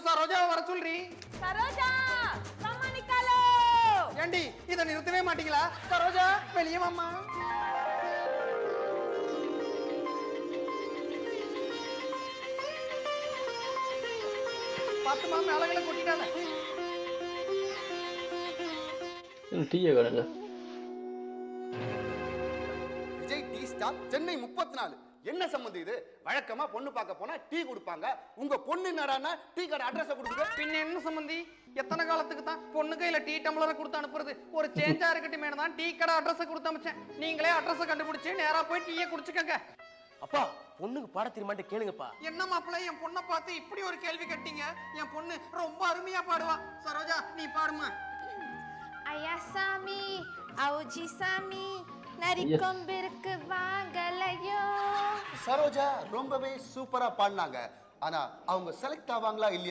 கொண்டு சரோஜாவை வர சொல்றி. சரோஜா சமானிக்காலோ. ஏண்டி இதை நிறுத்தவே மாட்டீங்களா? சரோஜா வெளியே வாம்மா. பாத்துமா மேலகளை கொட்டிட்டால. டீயை கடுங்க. Vijay tea stop Chennai 34. என்ன சம்பந்தம் இது? வழக்கமா பொண்ணு பார்க்க போனா டீ கொடுப்பாங்க. உங்க பொண்ணு என்னடான்னா டீ கடை அட்ரஸ் கொடுக்குது. பின்ன என்ன சம்பந்தி? எத்தனை காலத்துக்கு தான் பொண்ணு கையில டீ டம்ளரை கொடுத்து அனுப்புறது? ஒரு சேஞ்சா இருக்கட்டும் தான் டீ கடை அட்ரஸ் கொடுத்து அனுப்பிச்சேன். நீங்களே அட்ரஸ் கண்டுபிடிச்சு நேரா போய் டீயை குடிச்சுக்கங்க. அப்பா பொண்ணுக்கு பாட தெரியுமாட்டு கேளுங்கப்பா. என்ன மாப்பிள்ள என் பொண்ணை பார்த்து இப்படி ஒரு கேள்வி கேட்டீங்க? என் பொண்ணு ரொம்ப அருமையா பாடுவா. சரோஜா நீ பாடுமா. ஐயா சாமி அவுஜி சாமி நரிக்கொம்பிற்கு வாங்கலையோ. சரோஜா ரொம்பவே சூப்பரா பாடினாங்க. ஆனா அவங்க செலக்ட் ஆவாங்களா இல்லையா?